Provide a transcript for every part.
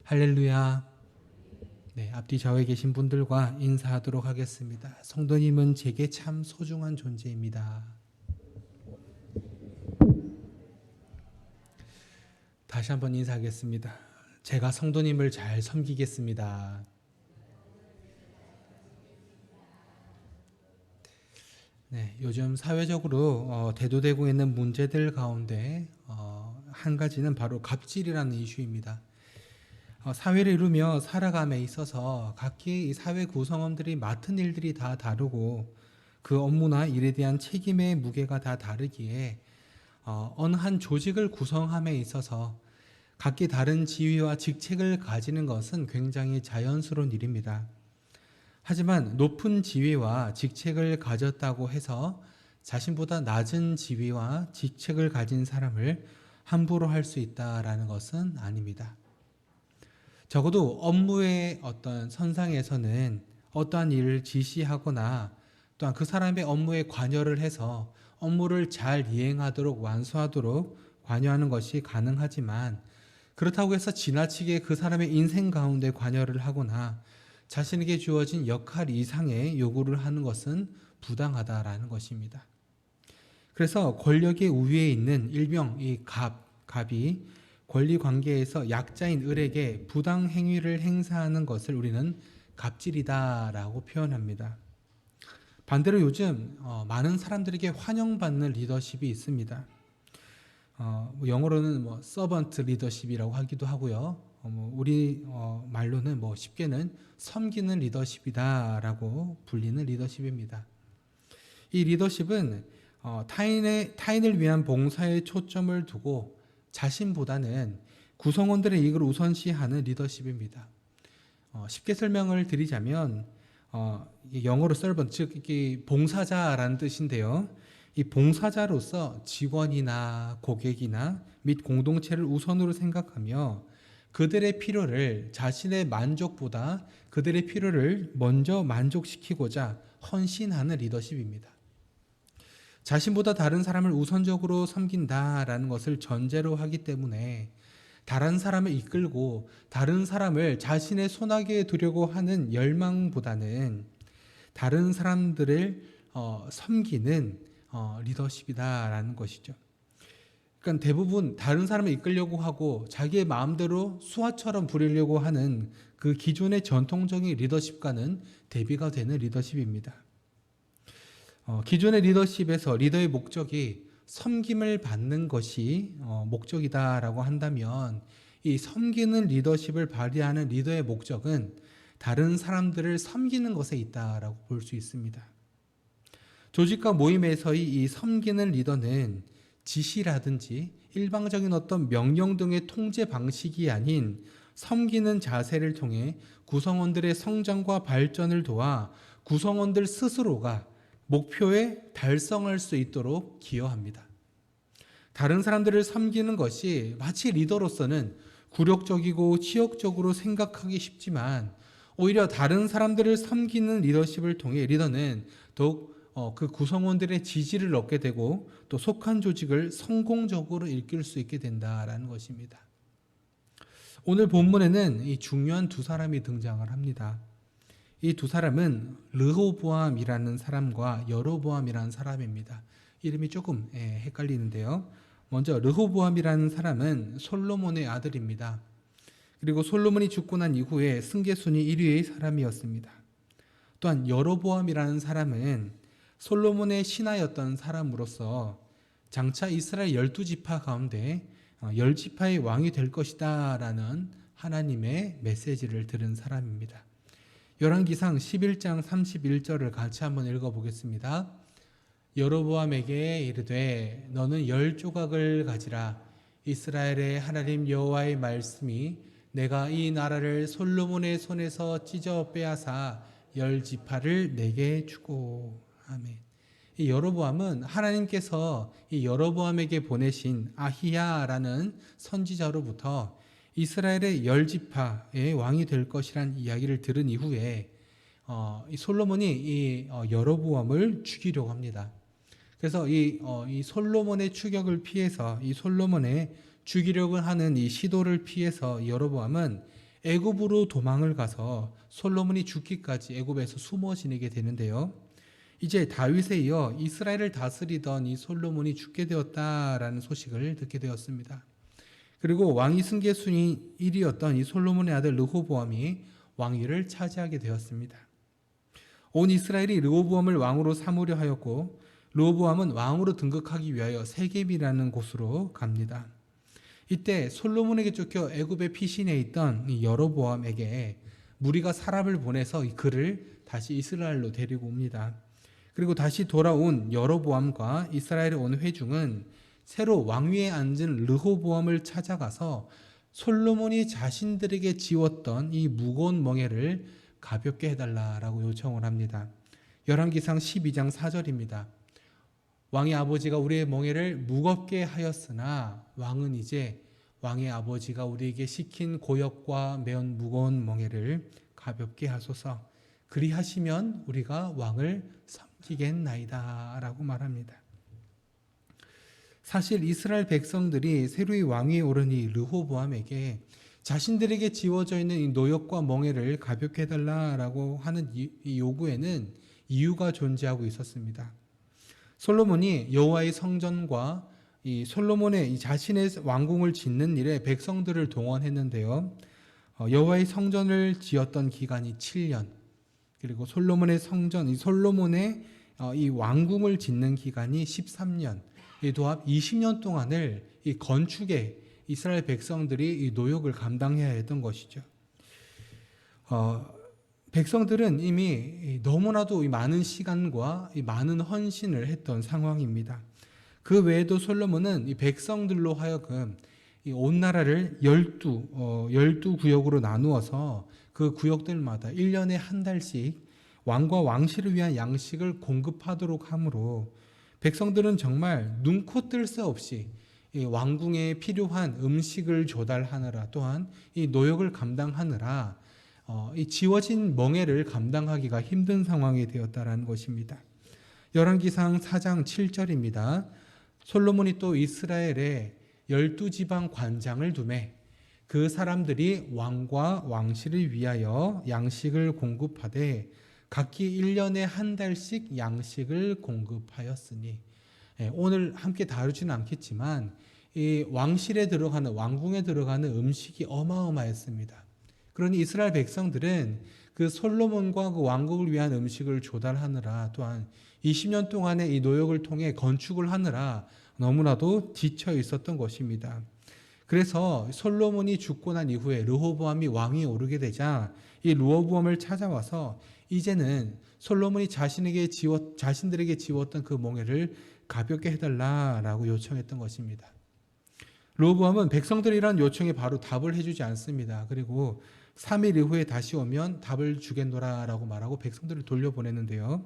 할렐루야. 네, 앞뒤 좌우에 계신 분들과 인사하도록 하겠습니다. 성도님은 제게 참 소중한 존재입니다. 다시 한번 인사하겠습니다. 제가 성도님을 잘 섬기겠습니다. 네, 요즘 사회적으로 대두되고 있는 문제들 가운데 한 가지는 바로 갑질이라는 이슈입니다. 사회를 이루며 살아감에 있어서 각기 이 사회 구성원들이 맡은 일들이 다 다르고 그 업무나 일에 대한 책임의 무게가 다 다르기에 어느 한 조직을 구성함에 있어서 각기 다른 지위와 직책을 가지는 것은 굉장히 자연스러운 일입니다. 하지만 높은 지위와 직책을 가졌다고 해서 자신보다 낮은 지위와 직책을 가진 사람을 함부로 할 수 있다라는 것은 아닙니다. 적어도 업무의 어떤 선상에서는 어떠한 일을 지시하거나 또한 그 사람의 업무에 관여를 해서 업무를 잘 이행하도록 완수하도록 관여하는 것이 가능하지만 그렇다고 해서 지나치게 그 사람의 인생 가운데 관여를 하거나 자신에게 주어진 역할 이상의 요구를 하는 것은 부당하다라는 것입니다. 그래서 권력의 우위에 있는 일명 이 갑이 권리 관계에서 약자인 을에게 부당 행위를 행사하는 것을 우리는 갑질이다라고 표현합니다. 반대로 요즘 많은 사람들에게 환영받는 리더십이 있습니다. 영어로는 서번트 리더십이라고 하기도 하고요. 우리 말로는 쉽게는 섬기는 리더십이다라고 불리는 리더십입니다. 이 리더십은 타인을 위한 봉사에 초점을 두고 자신보다는 구성원들의 이익을 우선시하는 리더십입니다. 쉽게 설명을 드리자면 영어로 servant, 즉 봉사자라는 뜻인데요. 이 봉사자로서 직원이나 고객이나 및 공동체를 우선으로 생각하며 그들의 필요를 자신의 만족보다 그들의 필요를 먼저 만족시키고자 헌신하는 리더십입니다. 자신보다 다른 사람을 우선적으로 섬긴다라는 것을 전제로 하기 때문에 다른 사람을 이끌고 다른 사람을 자신의 손아귀에 두려고 하는 열망보다는 다른 사람들을 섬기는 리더십이다라는 것이죠. 그러니까 대부분 다른 사람을 이끌려고 하고 자기의 마음대로 수하처럼 부리려고 하는 그 기존의 전통적인 리더십과는 대비가 되는 리더십입니다. 기존의 리더십에서 리더의 목적이 섬김을 받는 것이 목적이다라고 한다면 이 섬기는 리더십을 발휘하는 리더의 목적은 다른 사람들을 섬기는 것에 있다라고 볼 수 있습니다. 조직과 모임에서의 이 섬기는 리더는 지시라든지 일방적인 어떤 명령 등의 통제 방식이 아닌 섬기는 자세를 통해 구성원들의 성장과 발전을 도와 구성원들 스스로가 목표에 달성할 수 있도록 기여합니다. 다른 사람들을 섬기는 것이 마치 리더로서는 굴욕적이고 치욕적으로 생각하기 쉽지만 오히려 다른 사람들을 섬기는 리더십을 통해 리더는 더욱 그 구성원들의 지지를 얻게 되고 또 속한 조직을 성공적으로 이끌 수 있게 된다라는 것입니다. 오늘 본문에는 이 중요한 두 사람이 등장을 합니다. 이 두 사람은 르호보암이라는 사람과 여로보암이라는 사람입니다. 이름이 조금 헷갈리는데요. 먼저 르호보암이라는 사람은 솔로몬의 아들입니다. 그리고 솔로몬이 죽고 난 이후에 승계순위 1위의 사람이었습니다. 또한 여로보암이라는 사람은 솔로몬의 신하였던 사람으로서 장차 이스라엘 12지파 가운데 10지파의 왕이 될 것이다 라는 하나님의 메시지를 들은 사람입니다. 열왕기상 11장 31절을 같이 한번 읽어보겠습니다. 여로보암에게 이르되 너는 10조각을 가지라. 이스라엘의 하나님 여호와의 말씀이 내가 이 나라를 솔로몬의 손에서 찢어 빼앗아 10지파를 내게 주고. 아멘. 이 여로보암은 하나님께서 이 여로보암에게 보내신 아히야라는 선지자로부터 이스라엘의 10지파의 왕이 될 것이란 이야기를 들은 이후에 이 솔로몬이 이 여로보암을 죽이려고 합니다. 그래서 이 솔로몬의 추격을 피해서 이 솔로몬의 죽이려고 하는 이 시도를 피해서 여로보암은 애굽으로 도망을 가서 솔로몬이 죽기까지 애굽에서 숨어 지내게 되는데요. 이제 다윗에 이어 이스라엘을 다스리던 이 솔로몬이 죽게 되었다라는 소식을 듣게 되었습니다. 그리고 왕위 승계 순위 1위였던 이 솔로몬의 아들 르호보암이 왕위를 차지하게 되었습니다. 온 이스라엘이 르호보암을 왕으로 삼으려 하였고 르호보암은 왕으로 등극하기 위하여 세겜이라는 곳으로 갑니다. 이때 솔로몬에게 쫓겨 애굽의 피신해 있던 이 여로보암에게 무리가 사람을 보내서 이 그를 다시 이스라엘로 데리고 옵니다. 그리고 다시 돌아온 여로보암과 이스라엘에 온 회중은 새로 왕위에 앉은 르호보암을 찾아가서 솔로몬이 자신들에게 지웠던 이 무거운 멍에를 가볍게 해달라라고 요청을 합니다. 열왕기상 12장 4절입니다. 왕의 아버지가 우리의 멍에를 무겁게 하였으나 왕은 이제 왕의 아버지가 우리에게 시킨 고역과 매운 무거운 멍에를 가볍게 하소서. 그리하시면 우리가 왕을 섬기겠나이다 라고 말합니다. 사실 이스라엘 백성들이 새로이 왕위에 오르니 르호보암에게 자신들에게 지워져 있는 이 노역과 멍에를 가볍게 해달라라고 하는 이 요구에는 이유가 존재하고 있었습니다. 솔로몬이 여호와의 성전과 이 솔로몬의 이 자신의 왕궁을 짓는 일에 백성들을 동원했는데요. 여호와의 성전을 지었던 기간이 7년, 그리고 솔로몬의 성전, 이 솔로몬의 이 왕궁을 짓는 기간이 13년, 이 도합 20년 동안을 이 건축에 이스라엘 백성들이 이 노역을 감당해야 했던 것이죠. 백성들은 이미 너무나도 많은 시간과 많은 헌신을 했던 상황입니다. 그 외에도 솔로몬은 이 백성들로 하여금 온 나라를 12구역으로 나누어서 그 구역들마다 1년에 한 달씩 왕과 왕실을 위한 양식을 공급하도록 하므로 백성들은 정말 눈코 뜰 새 없이 이 왕궁에 필요한 음식을 조달하느라 또한 이 노역을 감당하느라 이 지워진 멍에를 감당하기가 힘든 상황이 되었다라는 것입니다. 열왕기상 4장 7절입니다. 솔로몬이 또 이스라엘에 12지방 관장을 두매 그 사람들이 왕과 왕실을 위하여 양식을 공급하되 각기 1년에 한 달씩 양식을 공급하였으니, 오늘 함께 다루지는 않겠지만 이 왕실에 들어가는 왕궁에 들어가는 음식이 어마어마했습니다. 그러니 이스라엘 백성들은 그 솔로몬과 그 왕국을 위한 음식을 조달하느라 또한 20년 동안의 이 노역을 통해 건축을 하느라 너무나도 지쳐 있었던 것입니다. 그래서 솔로몬이 죽고 난 이후에 르호보암이 왕위에 오르게 되자 이 르호보암을 찾아와서 이제는 솔로몬이 자신들에게 지웠던 그 멍에를 가볍게 해달라라고 요청했던 것입니다. 르호보암은 백성들이란 요청에 바로 답을 해주지 않습니다. 그리고 3일 이후에 다시 오면 답을 주겠노라라고 말하고 백성들을 돌려보내는데요.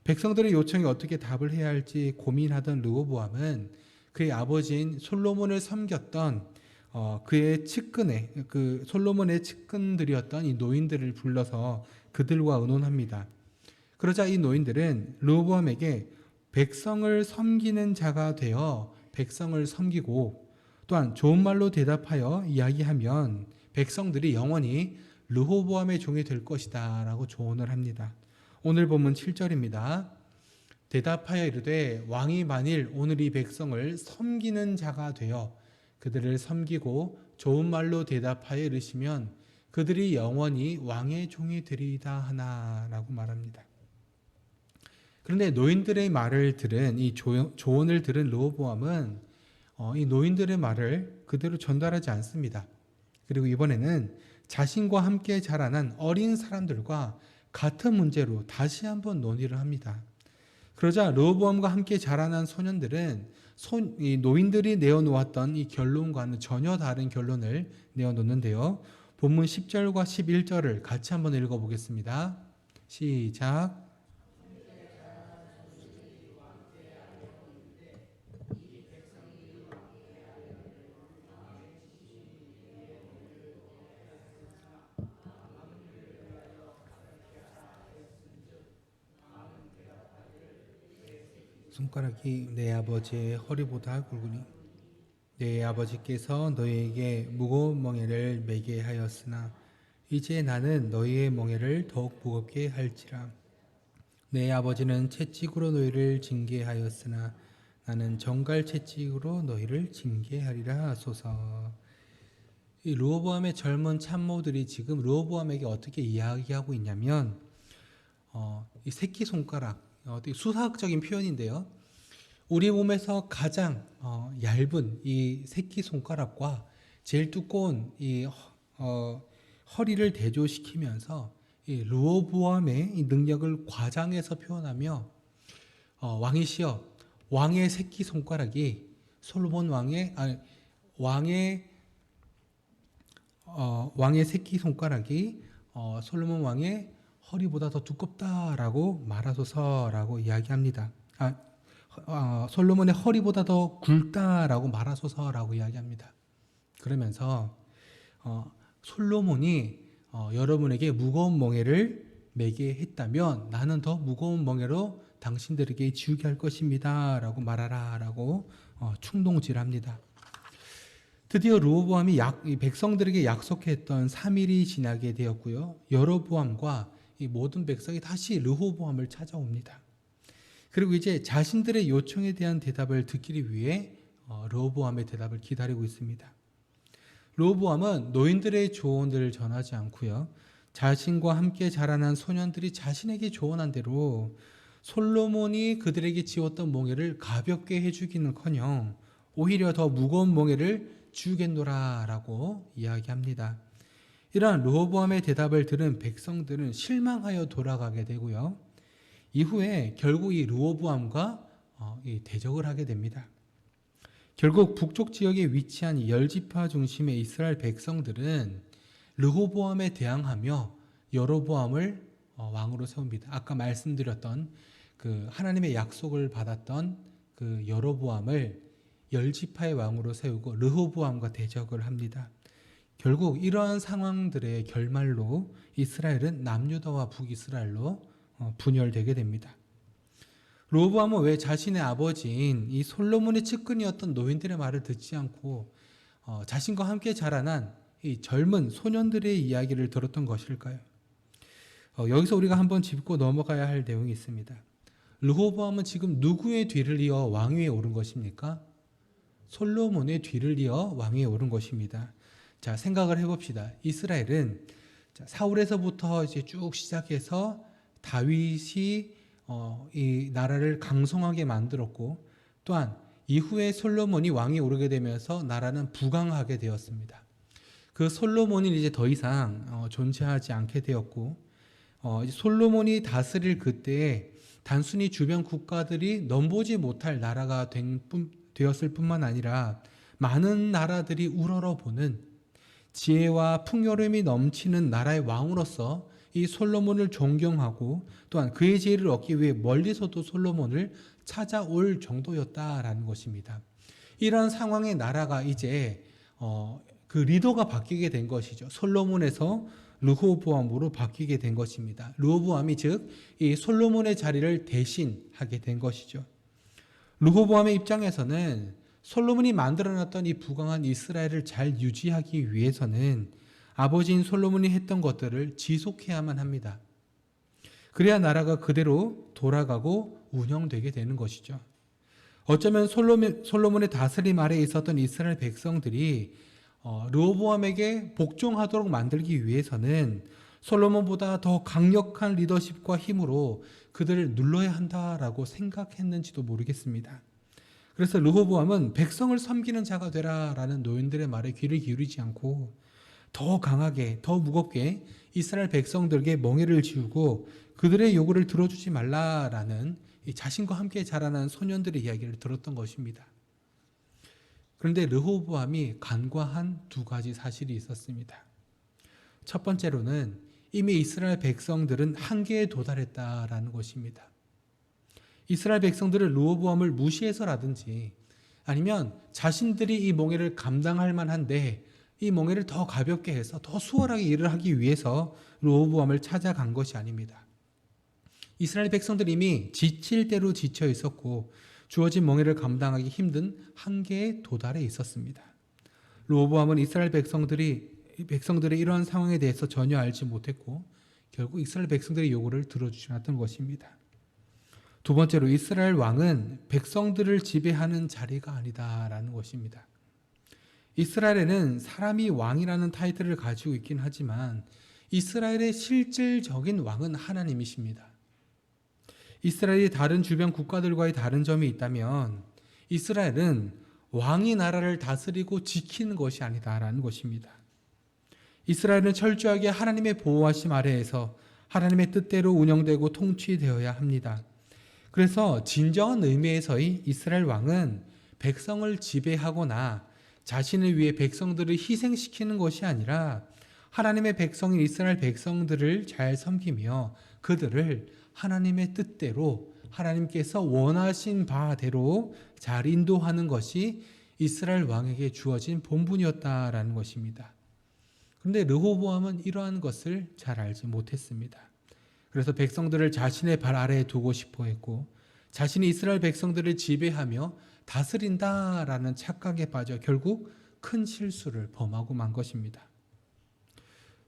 백성들의 요청에 어떻게 답을 해야 할지 고민하던 르호보암은 그의 아버지인 솔로몬을 섬겼던 그의 측근에 그 솔로몬의 측근들이었던 이 노인들을 불러서 그들과 의논합니다. 그러자 이 노인들은 르호보암에게 백성을 섬기는 자가 되어 백성을 섬기고 또한 좋은 말로 대답하여 이야기하면 백성들이 영원히 르호보암의 종이 될 것이다 라고 조언을 합니다. 오늘 본문 7절입니다. 대답하여 이르되 왕이 만일 오늘 이 백성을 섬기는 자가 되어 그들을 섬기고 좋은 말로 대답하여 이르시면 그들이 영원히 왕의 종이 되리이다 하나 라고 말합니다. 그런데 노인들의 말을 들은 이 조언을 들은 르호보암은 이 노인들의 말을 그대로 전달하지 않습니다. 그리고 이번에는 자신과 함께 자라난 어린 사람들과 같은 문제로 다시 한번 논의를 합니다. 그러자 르호보암과 함께 자라난 소년들은 이 노인들이 내어놓았던 이 결론과는 전혀 다른 결론을 내어놓는데요. 본문 10절과 11절을 같이 한번 읽어보겠습니다. 시작. 손가락이 내 아버지의 허리보다 굵으니 내 아버지께서 너희에게 무거운 멍에를 매게 하였으나 이제 나는 너희의 멍에를 더욱 무겁게 할지라. 내 아버지는 채찍으로 너희를 징계하였으나 나는 정갈 채찍으로 너희를 징계하리라 하소서. 이 르호보암의 젊은 참모들이 지금 르호보암에게 어떻게 이야기하고 있냐면, 이 새끼 손가락, 되게 수사학적인 표현인데요. 우리 몸에서 가장 얇은 이 새끼 손가락과 제일 두꺼운 이 허리를 대조시키면서 이 르호보암의 이 능력을 과장해서 표현하며, 왕이시여, 왕의 새끼 손가락이 솔로몬 왕의 새끼 손가락이 솔로몬 왕의 허리보다 더 두껍다라고 말하소서라고 이야기합니다. 솔로몬의 허리보다 더 굵다라고 말하소서라고 이야기합니다. 그러면서 솔로몬이 여러분에게 무거운 멍에를 매게 했다면 나는 더 무거운 멍에로 당신들에게 지우게 할 것입니다 라고 말하라라고 충동질합니다. 드디어 르호보암이 백성들에게 약속했던 3일이 지나게 되었고요. 여로보암과 이 모든 백성이 다시 르호보암을 찾아옵니다. 그리고 이제 자신들의 요청에 대한 대답을 듣기 위해 르호보암의 대답을 기다리고 있습니다. 르호보암은 노인들의 조언들을 전하지 않고요. 자신과 함께 자라난 소년들이 자신에게 조언한 대로 솔로몬이 그들에게 지었던 멍에를 가볍게 해주기는커녕 오히려 더 무거운 멍에를 주겠노라라고 이야기합니다. 이러한 르호보암의 대답을 들은 백성들은 실망하여 돌아가게 되고요. 이후에 결국 이 르호보암과 대적을 하게 됩니다. 결국 북쪽 지역에 위치한 열지파 중심의 이스라엘 백성들은 르호보암에 대항하며 여로보암을 왕으로 세웁니다. 아까 말씀드렸던 그 하나님의 약속을 받았던 그 여로보암을 열지파의 왕으로 세우고 르호보암과 대적을 합니다. 결국 이러한 상황들의 결말로 이스라엘은 남유다와 북이스라엘로 분열되게 됩니다. 르호보암은 왜 자신의 아버지인 이 솔로몬의 측근이었던 노인들의 말을 듣지 않고 자신과 함께 자라난 이 젊은 소년들의 이야기를 들었던 것일까요? 여기서 우리가 한번 짚고 넘어가야 할 내용이 있습니다. 르호보암은 지금 누구의 뒤를 이어 왕위에 오른 것입니까? 솔로몬의 뒤를 이어 왕위에 오른 것입니다. 자, 생각을 해봅시다. 이스라엘은 사울에서부터 이제 쭉 시작해서 다윗이 이 나라를 강성하게 만들었고, 또한 이후에 솔로몬이 왕위에 오르게 되면서 나라는 부강하게 되었습니다. 그 솔로몬이 이제 더 이상 존재하지 않게 되었고, 이제 솔로몬이 다스릴 그때에 단순히 주변 국가들이 넘보지 못할 나라가 되었을 뿐만 아니라 많은 나라들이 우러러보는 지혜와 풍요로움이 넘치는 나라의 왕으로서 이 솔로몬을 존경하고 또한 그의 지혜를 얻기 위해 멀리서도 솔로몬을 찾아올 정도였다라는 것입니다. 이러한 상황의 나라가 이제 그 리더가 바뀌게 된 것이죠. 솔로몬에서 르호보암으로 바뀌게 된 것입니다. 르호보암이 즉 이 솔로몬의 자리를 대신하게 된 것이죠. 르호보암의 입장에서는 솔로몬이 만들어놨던 이 부강한 이스라엘을 잘 유지하기 위해서는 아버지인 솔로몬이 했던 것들을 지속해야만 합니다. 그래야 나라가 그대로 돌아가고 운영되게 되는 것이죠. 어쩌면 솔로몬의 다스림 아래에 있었던 이스라엘 백성들이 르호보암에게 복종하도록 만들기 위해서는 솔로몬보다 더 강력한 리더십과 힘으로 그들을 눌러야 한다라고 생각했는지도 모르겠습니다. 그래서 르호보암은 백성을 섬기는 자가 되라라는 노인들의 말에 귀를 기울이지 않고 더 강하게, 더 무겁게 이스라엘 백성들에게 멍에를 지우고 그들의 요구를 들어주지 말라라는 이 자신과 함께 자라난 소년들의 이야기를 들었던 것입니다. 그런데 르호보암이 간과한 두 가지 사실이 있었습니다. 첫 번째로는 이미 이스라엘 백성들은 한계에 도달했다라는 것입니다. 이스라엘 백성들은 르호보암을 무시해서라든지 아니면 자신들이 이 멍에를 감당할 만한데 이 멍에를 더 가볍게 해서 더 수월하게 일을 하기 위해서 르호보암을 찾아간 것이 아닙니다. 이스라엘 백성들이 이미 지칠 대로 지쳐 있었고 주어진 멍에를 감당하기 힘든 한계에 도달해 있었습니다. 르호보암은 이스라엘 백성들이 이 백성들의 이러한 상황에 대해서 전혀 알지 못했고 결국 이스라엘 백성들의 요구를 들어주지 않았던 것입니다. 두 번째로 이스라엘 왕은 백성들을 지배하는 자리가 아니다라는 것입니다. 이스라엘에는 사람이 왕이라는 타이틀을 가지고 있긴 하지만 이스라엘의 실질적인 왕은 하나님이십니다. 이스라엘이 다른 주변 국가들과의 다른 점이 있다면 이스라엘은 왕이 나라를 다스리고 지키는 것이 아니다라는 것입니다. 이스라엘은 철저하게 하나님의 보호하심 아래에서 하나님의 뜻대로 운영되고 통치되어야 합니다. 그래서 진정한 의미에서의 이스라엘 왕은 백성을 지배하거나 자신을 위해 백성들을 희생시키는 것이 아니라 하나님의 백성인 이스라엘 백성들을 잘 섬기며 그들을 하나님의 뜻대로 하나님께서 원하신 바대로 잘 인도하는 것이 이스라엘 왕에게 주어진 본분이었다라는 것입니다. 그런데 르호보암은 이러한 것을 잘 알지 못했습니다. 그래서 백성들을 자신의 발 아래에 두고 싶어 했고 자신이 이스라엘 백성들을 지배하며 다스린다라는 착각에 빠져 결국 큰 실수를 범하고 만 것입니다.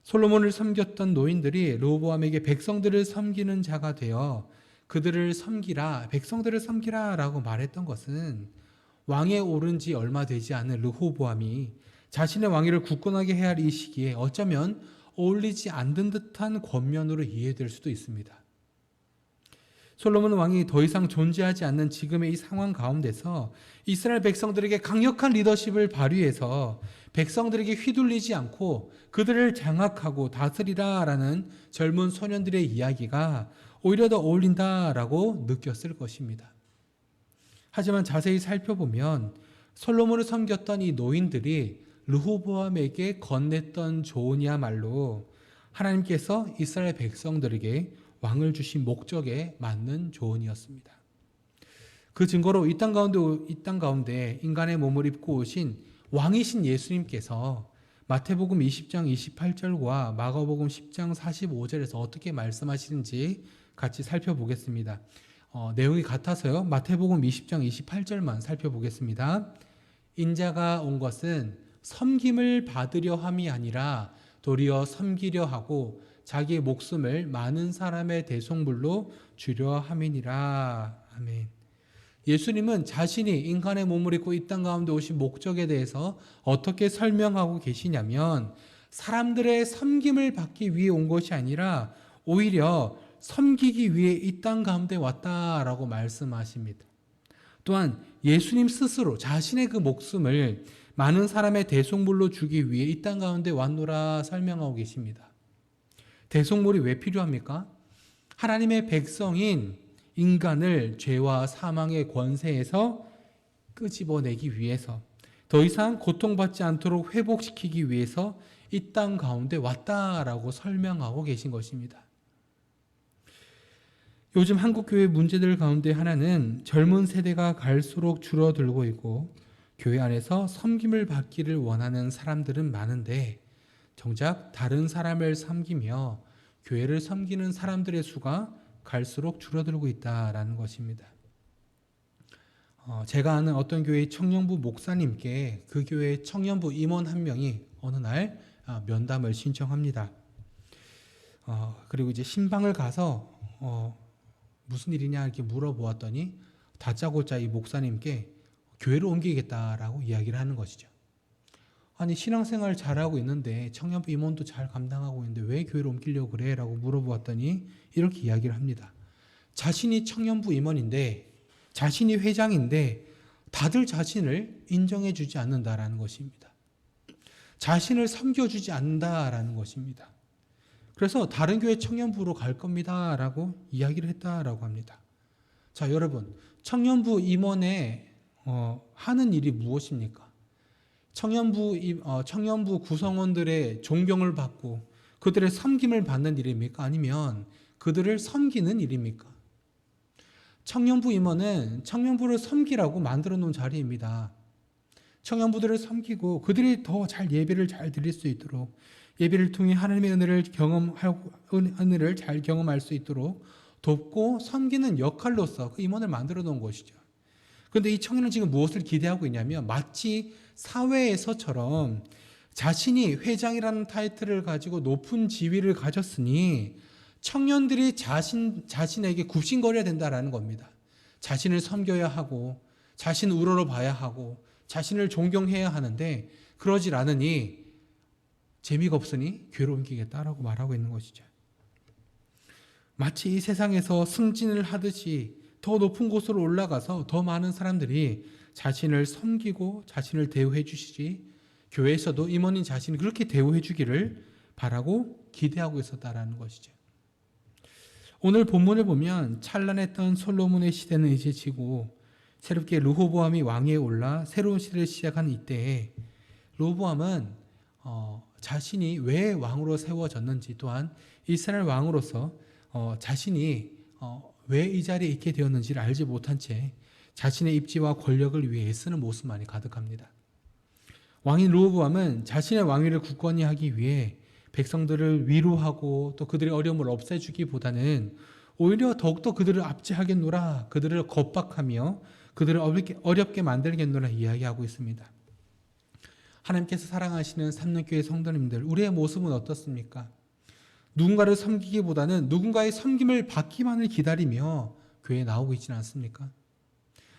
솔로몬을 섬겼던 노인들이 르호보암에게 백성들을 섬기는 자가 되어 그들을 섬기라, 백성들을 섬기라 라고 말했던 것은 왕에 오른 지 얼마 되지 않은 르호보암이 자신의 왕위를 굳건하게 해야 할 이 시기에 어쩌면 어울리지 않는 듯한 권면으로 이해될 수도 있습니다. 솔로몬 왕이 더 이상 존재하지 않는 지금의 이 상황 가운데서 이스라엘 백성들에게 강력한 리더십을 발휘해서 백성들에게 휘둘리지 않고 그들을 장악하고 다스리라라는 젊은 소년들의 이야기가 오히려 더 어울린다라고 느꼈을 것입니다. 하지만 자세히 살펴보면 솔로몬을 섬겼던 이 노인들이 르호보암에게 건넸던 조언이야말로 하나님께서 이스라엘 백성들에게 왕을 주신 목적에 맞는 조언이었습니다. 그 증거로 이 땅 가운데 인간의 몸을 입고 오신 왕이신 예수님께서 마태복음 20장 28절과 마가복음 10장 45절에서 어떻게 말씀하시는지 같이 살펴보겠습니다. 내용이 같아서요. 마태복음 20장 28절만 살펴보겠습니다. 인자가 온 것은 섬김을 받으려 함이 아니라 도리어 섬기려 하고 자기의 목숨을 많은 사람의 대속물로 주려 함이니라. 아멘. 예수님은 자신이 인간의 몸을 입고 이 땅 가운데 오신 목적에 대해서 어떻게 설명하고 계시냐면 사람들의 섬김을 받기 위해 온 것이 아니라 오히려 섬기기 위해 이 땅 가운데 왔다라고 말씀하십니다. 또한 예수님 스스로 자신의 그 목숨을 많은 사람의 대속물로 주기 위해 이 땅 가운데 왔노라 설명하고 계십니다. 대속물이 왜 필요합니까? 하나님의 백성인 인간을 죄와 사망의 권세에서 끄집어내기 위해서 더 이상 고통받지 않도록 회복시키기 위해서 이 땅 가운데 왔다라고 설명하고 계신 것입니다. 요즘 한국교회 문제들 가운데 하나는 젊은 세대가 갈수록 줄어들고 있고 교회 안에서 섬김을 받기를 원하는 사람들은 많은데 정작 다른 사람을 섬기며 교회를 섬기는 사람들의 수가 갈수록 줄어들고 있다라는 것입니다. 제가 아는 어떤 교회의 청년부 목사님께 그 교회의 청년부 임원 한 명이 어느 날 면담을 신청합니다. 그리고 이제 신방을 가서 무슨 일이냐 이렇게 물어보았더니 다짜고짜 이 목사님께 교회를 옮기겠다라고 이야기를 하는 것이죠. 아니 신앙생활 잘하고 있는데 청년부 임원도 잘 감당하고 있는데 왜 교회를 옮기려고 그래? 라고 물어보았더니 이렇게 이야기를 합니다. 자신이 청년부 임원인데 자신이 회장인데 다들 자신을 인정해 주지 않는다라는 것입니다. 자신을 섬겨주지 않는다라는 것입니다. 그래서 다른 교회 청년부로 갈 겁니다 라고 이야기를 했다라고 합니다. 자, 여러분, 청년부 임원의 하는 일이 무엇입니까? 청년부 구성원들의 존경을 받고 그들의 섬김을 받는 일입니까? 아니면 그들을 섬기는 일입니까? 청년부 임원은 청년부를 섬기라고 만들어 놓은 자리입니다. 청년부들을 섬기고 그들이 더 잘 예배를 잘 드릴 수 있도록 예배를 통해 하나님의 은혜를 잘 경험할 수 있도록 돕고 섬기는 역할로서 그 임원을 만들어 놓은 것이죠. 그런데 이 청년은 지금 무엇을 기대하고 있냐면 마치 사회에서처럼 자신이 회장이라는 타이틀을 가지고 높은 지위를 가졌으니 청년들이 자신에게 굽신거려야 된다라는 겁니다. 자신을 섬겨야 하고 자신을 우러러 봐야 하고 자신을 존경해야 하는데 그러질 않으니 재미가 없으니 괴로움기겠다라고 말하고 있는 것이죠. 마치 이 세상에서 승진을 하듯이 더 높은 곳으로 올라가서 더 많은 사람들이 자신을 섬기고 자신을 대우해 주시지 교회에서도 임원인 자신을 그렇게 대우해 주기를 바라고 기대하고 있었다라는 것이죠. 오늘 본문을 보면 찬란했던 솔로몬의 시대는 이제 지고 새롭게 르호보암이 왕위에 올라 새로운 시대를 시작한 이때에 르호보암은 자신이 왜 왕으로 세워졌는지 또한 이스라엘 왕으로서 자신이 왜 이 자리에 있게 되었는지를 알지 못한 채 자신의 입지와 권력을 위해 애쓰는 모습만이 가득합니다. 왕인 르호보암은 자신의 왕위를 굳건히 하기 위해 백성들을 위로하고 또 그들의 어려움을 없애주기보다는 오히려 더욱더 그들을 압제하겠노라, 그들을 겁박하며 그들을 어렵게 만들겠노라 이야기하고 있습니다. 하나님께서 사랑하시는 삼륜교회 성도님들, 우리의 모습은 어떻습니까? 누군가를 섬기기보다는 누군가의 섬김을 받기만을 기다리며 교회에 나오고 있지는 않습니까?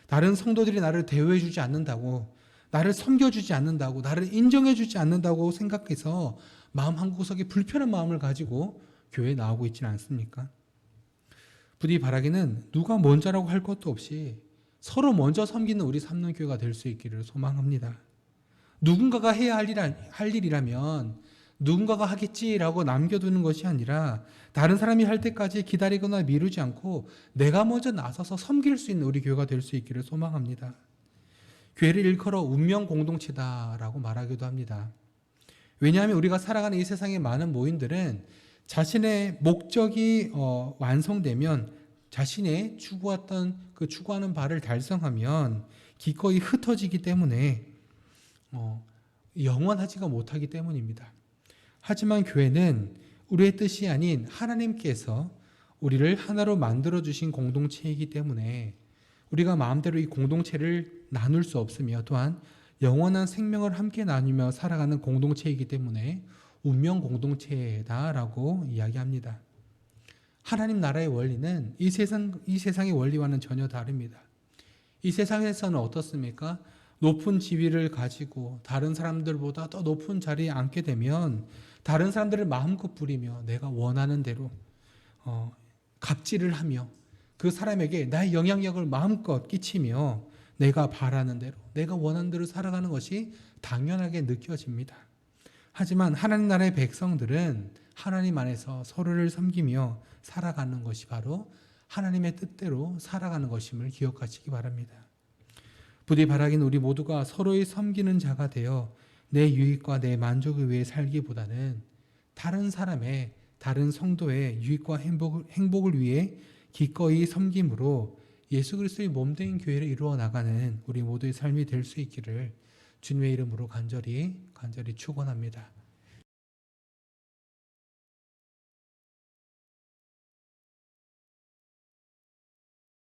다른 성도들이 나를 대우해 주지 않는다고, 나를 섬겨주지 않는다고, 나를 인정해 주지 않는다고 생각해서 마음 한구석에 불편한 마음을 가지고 교회에 나오고 있지는 않습니까? 부디 바라기는 누가 먼저라고 할 것도 없이 서로 먼저 섬기는 우리 삼륜교회가 될 수 있기를 소망합니다. 누군가가 해야 할 일이라면 누군가가 하겠지라고 남겨두는 것이 아니라 다른 사람이 할 때까지 기다리거나 미루지 않고 내가 먼저 나서서 섬길 수 있는 우리 교회가 될 수 있기를 소망합니다. 교회를 일컬어 운명 공동체다라고 말하기도 합니다. 왜냐하면 우리가 살아가는 이 세상의 많은 모임들은 자신의 목적이 완성되면 자신의 추구하는 바를 달성하면 기꺼이 흩어지기 때문에 영원하지가 못하기 때문입니다. 하지만 교회는 우리의 뜻이 아닌 하나님께서 우리를 하나로 만들어주신 공동체이기 때문에 우리가 마음대로 이 공동체를 나눌 수 없으며 또한 영원한 생명을 함께 나누며 살아가는 공동체이기 때문에 운명 공동체다라고 이야기합니다. 하나님 나라의 원리는 이 세상의 원리와는 전혀 다릅니다. 이 세상에서는 어떻습니까? 높은 지위를 가지고 다른 사람들보다 더 높은 자리에 앉게 되면 다른 사람들을 마음껏 부리며 내가 원하는 대로 갑질을 하며 그 사람에게 나의 영향력을 마음껏 끼치며 내가 바라는 대로 내가 원하는 대로 살아가는 것이 당연하게 느껴집니다. 하지만 하나님 나라의 백성들은 하나님 안에서 서로를 섬기며 살아가는 것이 바로 하나님의 뜻대로 살아가는 것임을 기억하시기 바랍니다. 부디 바라기는 우리 모두가 서로의 섬기는 자가 되어 내 유익과 내 만족을 위해 살기보다는 다른 사람의, 다른 성도의 유익과 행복을 위해 기꺼이 섬김으로 예수 그리스도의 몸된 교회를 이루어 나가는 우리 모두의 삶이 될 수 있기를 주님의 이름으로 간절히 축원합니다.